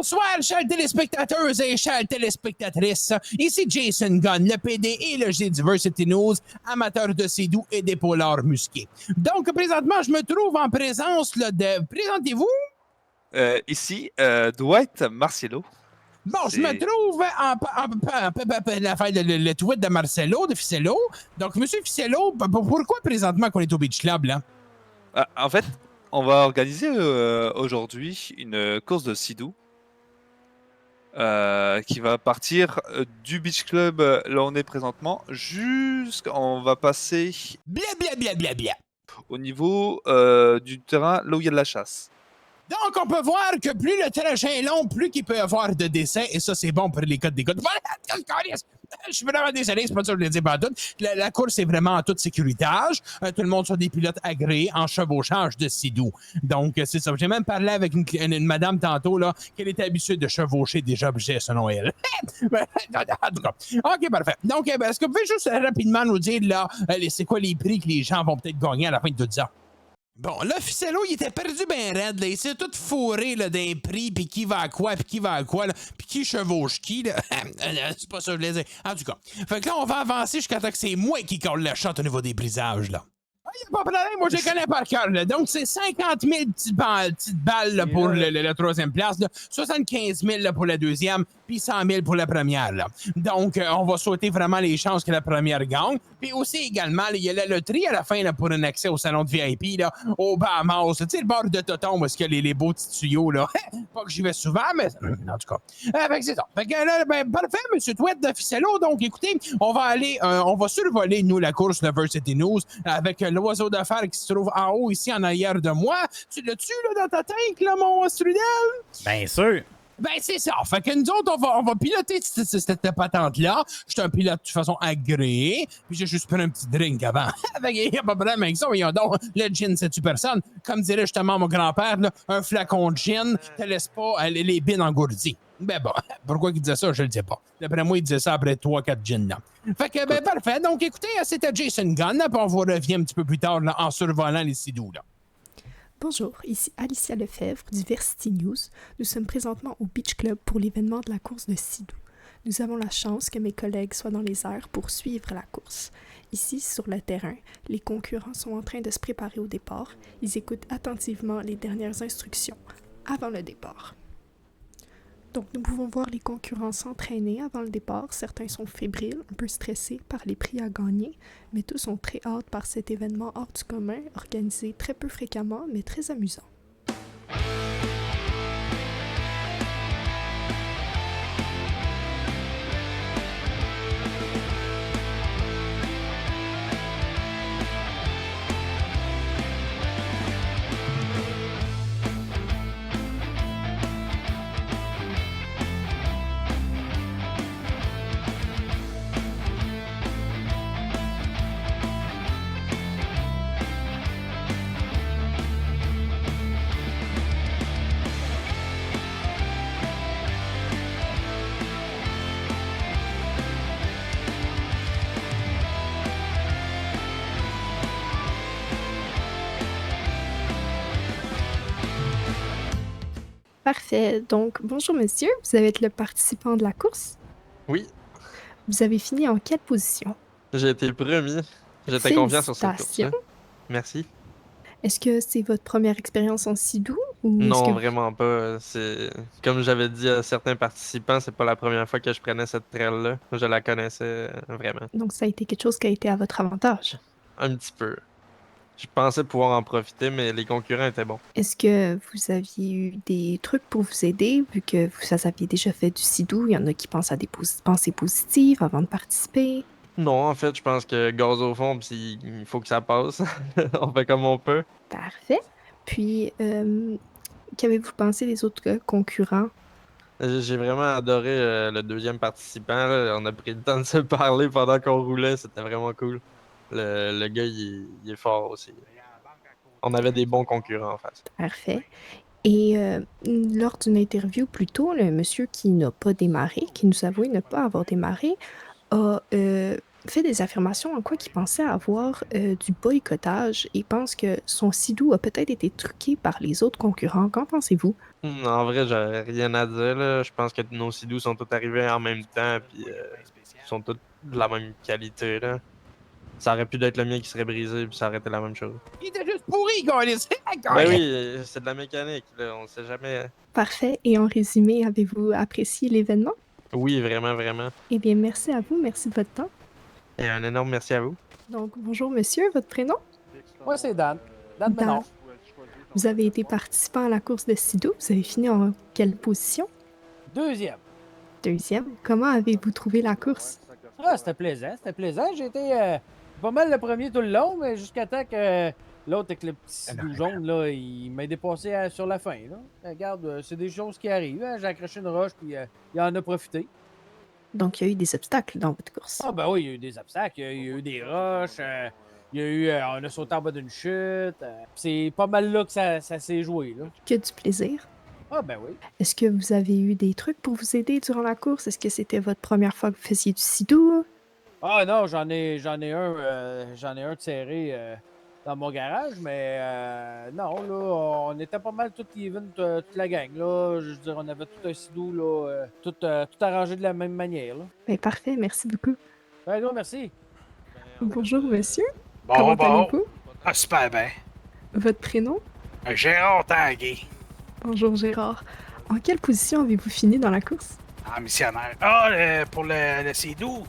Bonsoir, chers téléspectateurs et chères téléspectatrices. Ici Jason Gunn, le PD et le G-Diversity News, amateur de Sidou et d'épaulards musqués. Donc, présentement, je me trouve en présence là, de... Présentez-vous. Ici, Dwight Marciello. Bon, je me trouve l'affaire le tweet de Marcelo, de Ficello. Donc, Monsieur Ficello, pourquoi présentement qu'on est au Beach Club, là? En fait, on va organiser aujourd'hui une course de Sidou qui va partir du Beach Club, là on est présentement, on va passer Bla. au niveau du terrain là où il y a de la chasse. Donc, on peut voir que plus le trajet est long, plus qu'il peut y avoir de décès, et ça, c'est bon pour les codes d'écoute. Voilà, je suis vraiment désolé, c'est pas ça que je voulais dire pas tout. La course est vraiment en toute sécuritage. Tout le monde sont des pilotes agréés en chevauchage de Sidou. Donc, c'est ça. J'ai même parlé avec une madame tantôt, là, qu'elle était habituée de chevaucher des objets, selon elle. En tout cas, OK, parfait. Donc, est-ce que vous pouvez juste rapidement nous dire, là, c'est quoi les prix que les gens vont peut-être gagner à la fin de tout ça? Bon, là, Ficello, il était perdu ben raide, là. Il s'est tout fourré, là, d'un prix, pis qui va à quoi, là. Pis qui chevauche qui, là. C'est pas ça que je voulais dire. En tout cas. Fait que là, on va avancer jusqu'à temps que c'est moi qui colle la shot au niveau des brisages, là. Il n'y a pas de problème, moi je les connais par cœur. Donc c'est 50 000 petites balles là, pour la troisième place, là. 75 000 là, pour la deuxième, puis 100 000 pour la première. Là. Donc on va souhaiter vraiment les chances que la première gagne. Puis aussi également, il y a la loterie à la fin là, pour un accès au salon de VIP là, au Bahamas. Tu sais, le bord de Toton, où est-ce qu'il y a les beaux petits tuyaux. Là. Pas que j'y vais souvent, mais en tout cas. Fait que c'est ça. Fait que là, parfait, M. Tweet de Ficello. Donc écoutez, on va survoler, nous, la course Diversity News avec l'oiseau de fer qui se trouve en haut ici en arrière de moi. Tu l'as-tu là dans ta tête, là, mon Strudel? Bien sûr. Ben, c'est ça. Fait que nous autres, on va piloter cette patente-là. Je suis un pilote de façon agréée. Puis j'ai juste pris un petit drink avant. Fait qu'il n'y a pas de problème avec ça. Voyons donc, le gin, c'est-tu personne? Comme dirait justement mon grand-père, là, un flacon de gin te laisse pas les bines engourdies. Ben bon, pourquoi il disait ça, je le sais pas. D'après moi, il disait ça après 3-4 gins, là. Fait que, ben, parfait. Donc, écoutez, c'était Jason Gunn, puis on vous revient un petit peu plus tard, là, en survolant les Sidou, là. Bonjour, ici Alicia Lefebvre, Diversity News. Nous sommes présentement au Beach Club pour l'événement de la course de Sidou. Nous avons la chance que mes collègues soient dans les airs pour suivre la course. Ici, sur le terrain, les concurrents sont en train de se préparer au départ. Ils écoutent attentivement les dernières instructions avant le départ. Donc, nous pouvons voir les concurrents s'entraîner avant le départ. Certains sont fébriles, un peu stressés par les prix à gagner, mais tous ont très hâte par cet événement hors du commun, organisé très peu fréquemment, mais très amusant. Parfait. Donc, bonjour monsieur, vous allez être le participant de la course. Oui, Vous avez fini en quelle position? j'ai été le premier. J'étais confiant sur cette course. Félicitations. Merci. Est-ce que c'est votre première expérience en Sidou? Ou est-ce Non, que vraiment pas. C'est comme j'avais dit à certains participants, c'est pas la première fois que je prenais cette trail-là. Je la connaissais vraiment. Donc, ça a été quelque chose qui a été à votre avantage. Un petit peu. Je pensais pouvoir en profiter, mais les concurrents étaient bons. Est-ce que vous aviez eu des trucs pour vous aider, vu que vous aviez déjà fait du Sidou? Il y en a qui pensent à des pensées positives avant de participer. Non, en fait, je pense que gaz au fond, puis il faut que ça passe. On fait comme on peut. Parfait. Puis, qu'avez-vous pensé des autres concurrents? J'ai vraiment adoré le deuxième participant, là. On a pris le temps de se parler pendant qu'on roulait. C'était vraiment cool. Le gars, il est fort aussi. On avait des bons concurrents en face. Parfait. Et lors d'une interview plus tôt, le monsieur qui n'a pas démarré, qui nous avoue ne pas avoir démarré, a fait des affirmations en quoi il pensait avoir du boycottage et pense que son sidou a peut-être été truqué par les autres concurrents. Qu'en pensez-vous? En vrai, j'aurais rien à dire, là. Je pense que nos Sidous sont tous arrivés en même temps, puis sont tous de la même qualité, là. Ça aurait pu être le mien qui serait brisé, puis ça aurait été la même chose. Il était juste pourri, Gaulis! Ben oui, c'est de la mécanique, là. On sait jamais. Parfait. Et en résumé, avez-vous apprécié l'événement? Oui, vraiment, vraiment. Eh bien, merci à vous. Merci de votre temps. Et un énorme merci à vous. Donc, bonjour monsieur, votre prénom? Moi, c'est Dan. Dan Dan. Ménard. Vous avez été participant à la course de Sidou. Vous avez fini en quelle position? Deuxième. Deuxième. Comment avez-vous trouvé la course? Ah, c'était plaisant, c'était plaisant. J'ai été pas mal le premier tout le long, mais jusqu'à temps que l'autre avec le petit sidou jaune, là, il m'a dépassé sur la fin. Là. Regarde, c'est des choses qui arrivent. Hein. J'ai accroché une roche, puis il en a profité. Donc, il y a eu des obstacles dans votre course. Ah, ben oui, il y a eu des obstacles, il y a eu des roches, il y a eu, on a sauté en bas d'une chute. C'est pas mal là que ça s'est joué. Là. Que du plaisir. Ah, ben oui. Est-ce que vous avez eu des trucs pour vous aider durant la course? Est-ce que c'était votre première fois que vous faisiez du sidou? Ah non, j'en ai un de serré dans mon garage, mais non, là, on était pas mal tout even, toute la gang, là. Je veux dire, on avait tout un sidou, là, tout arrangé de la même manière, là. Ben, parfait, merci beaucoup. Ben, non, merci. Bonjour monsieur, comment allez-vous? Ah, super bien. Votre prénom? Gérard Tanguay, Bonjour Gérard. En quelle position avez-vous fini dans la course? en missionnaire. Ah, pour le Sidou,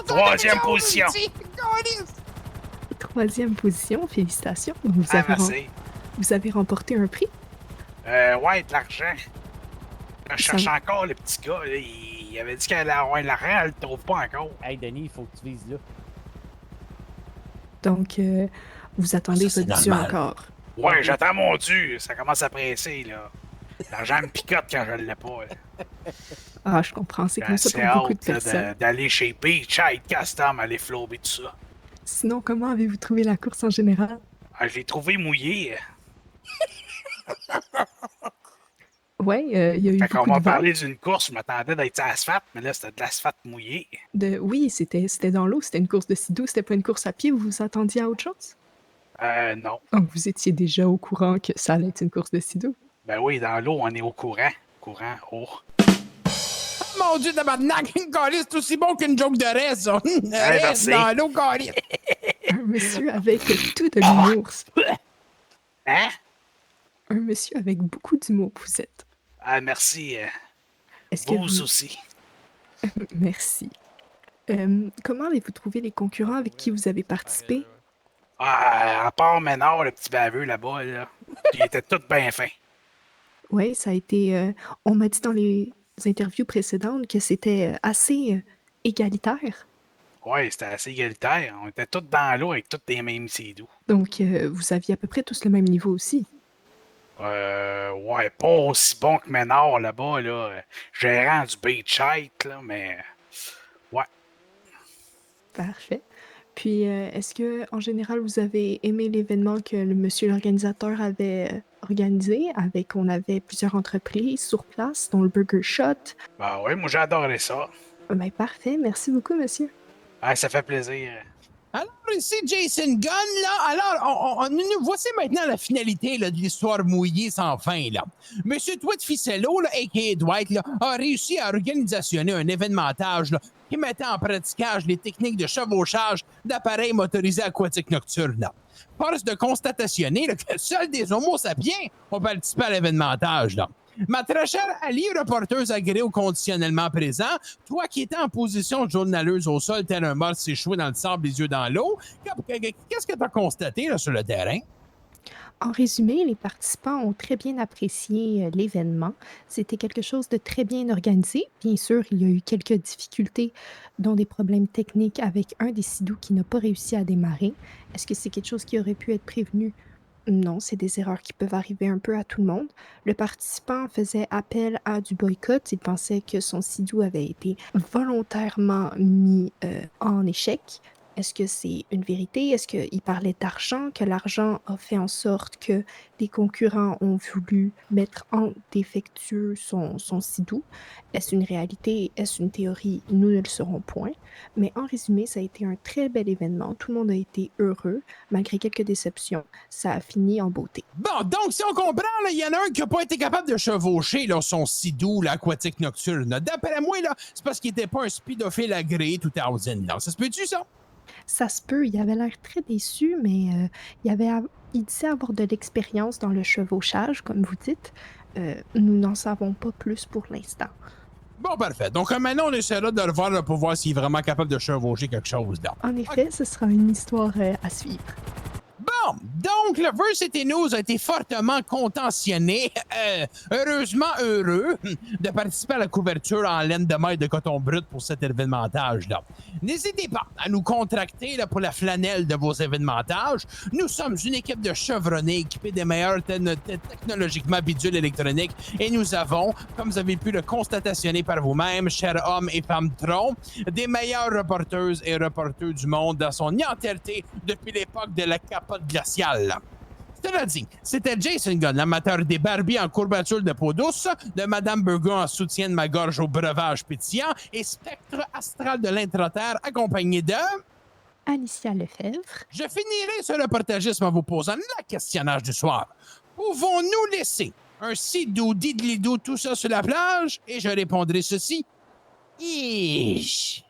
troisième position. Troisième position, félicitations. Ah, merci. Vous avez remporté un prix? Ouais, de l'argent. Je cherche Ça- encore le petit gars. Là, il avait dit qu'elle allait avoir de l'argent, elle le trouve pas encore. Hey, Denis, il faut que tu vises là. Donc, vous attendez Ça, c'est votre dû normal. encore. Ouais, j'attends mon dû. Ça commence à presser, là. L'argent me picote quand je l'ai pas. Là. Ah, je comprends, c'est comme ça C'est pour beaucoup de hâte là, personnes. d'aller chez Beach Custom, aller flober tout ça. Sinon, comment avez-vous trouvé la course en général? Ah, je l'ai trouvé mouillé. Ouais, il y a eu Fait qu'on beaucoup va de vent. parler d'une course, je m'attendais d'être sur l'asphalte, mais là, c'était de l'asphalte mouillé. Oui, c'était dans l'eau, c'était une course de sidou, c'était pas une course à pied, vous vous attendiez à autre chose? Non. Donc, vous étiez déjà au courant que ça allait être une course de sidou? Ben oui, dans l'eau, on est au courant. Courant haut. Mon Dieu, tabarnak! Gaulis, c'est aussi bon qu'une joke de reste, ça! Reste merci. dans l'eau, Gaulis! Un monsieur avec tout de l'humour. Hein? Un monsieur avec beaucoup d'humour, vous êtes. Ah, merci. Est-ce que Vous aussi. Merci. Comment avez-vous trouvé les concurrents avec qui vous avez participé? Ah, à part Ménard, le petit baveux là-bas, là. Il était tout bien fin. Oui, ça a été... on m'a dit dans les interviews précédentes que c'était assez égalitaire. Ouais, c'était assez égalitaire. On était tous dans l'eau avec tous les mêmes sidous. Donc, vous aviez à peu près tous le même niveau aussi. Ouais, pas aussi bon que Ménard là-bas, là. Gérant du Beachite, là, mais. Ouais. Parfait. Puis, est-ce que en général, vous avez aimé l'événement que le monsieur l'organisateur avait organisé? On avait plusieurs entreprises sur place, dont le Burger Shot. Ben ouais, moi j'ai adoré ça. Ben, parfait. Merci beaucoup, monsieur. Ah, ça fait plaisir. Alors, ici Jason Gunn, là. Alors, nous voici maintenant la finalité là, de l'histoire mouillée sans fin, là. Monsieur Dwight Ficello, là, a.k.a. Dwight, là, a réussi à organisationner un événementage là, qui mettait en praticage les techniques de chevauchage d'appareils motorisés aquatiques nocturnes. Là. Force de constatationner là, que seuls des homo sapiens ont participé à l'événementage. Là. Ma très chère Ali, reporteuse agréée au conditionnellement présent, toi qui étais en position journaleuse au sol, tel un mort s'échoué dans le sable, les yeux dans l'eau, qu'est-ce que tu as constaté là, sur le terrain? En résumé, les participants ont très bien apprécié l'événement. C'était quelque chose de très bien organisé. Bien sûr, il y a eu quelques difficultés, dont des problèmes techniques avec un des sidous qui n'a pas réussi à démarrer. Est-ce que c'est quelque chose qui aurait pu être prévenu? Non, c'est des erreurs qui peuvent arriver un peu à tout le monde. Le participant faisait appel à du boycott. Il pensait que son sidou avait été volontairement mis en échec. Est-ce que c'est une vérité? Est-ce qu'il parlait d'argent, que l'argent a fait en sorte que les concurrents ont voulu mettre en défectueux son sidou? Est-ce une réalité? Est-ce une théorie? Nous ne le saurons point. Mais en résumé, ça a été un très bel événement. Tout le monde a été heureux, malgré quelques déceptions. Ça a fini en beauté. Bon, donc, si on comprend, il y en a un qui n'a pas été capable de chevaucher là, son sidou, l'aquatique nocturne. D'après moi, là, c'est parce qu'il n'était pas un speedophile agréé tout à Austin. Ça se peut-tu, ça? Ça se peut, il avait l'air très déçu, mais il disait avoir de l'expérience dans le chevauchage, comme vous dites. Nous n'en savons pas plus pour l'instant. Bon, parfait. Donc, maintenant, on essaiera de le voir là, pour voir s'il est vraiment capable de chevaucher quelque chose. Là. En effet, ce sera une histoire à suivre. Bon, donc le Varsity News a été fortement contentionné, heureusement heureux, de participer à la couverture en laine de maille de coton brut pour cet événementage-là. N'hésitez pas à nous contracter là, pour la flanelle de vos événementages. Nous sommes une équipe de chevronnés équipés des meilleurs technologiquement bidules électroniques et nous avons, comme vous avez pu le constationner par vous-même, chers hommes et femmes troncs, des meilleures reporteuses et reporters du monde dans son entièreté depuis l'époque de la capote glaciale. Cela dit, c'était Jason Gunn, l'amateur des Barbies en courbature de peau douce, de Madame Burger en soutien de ma gorge au breuvage pétillant et Spectre astral de l'intraterre accompagné de... Alicia Lefebvre. Je finirai ce reportagisme en vous posant le questionnage du soir. Pouvons-nous laisser un sidou, didlidou, tout ça sur la plage? Et je répondrai ceci. Ish.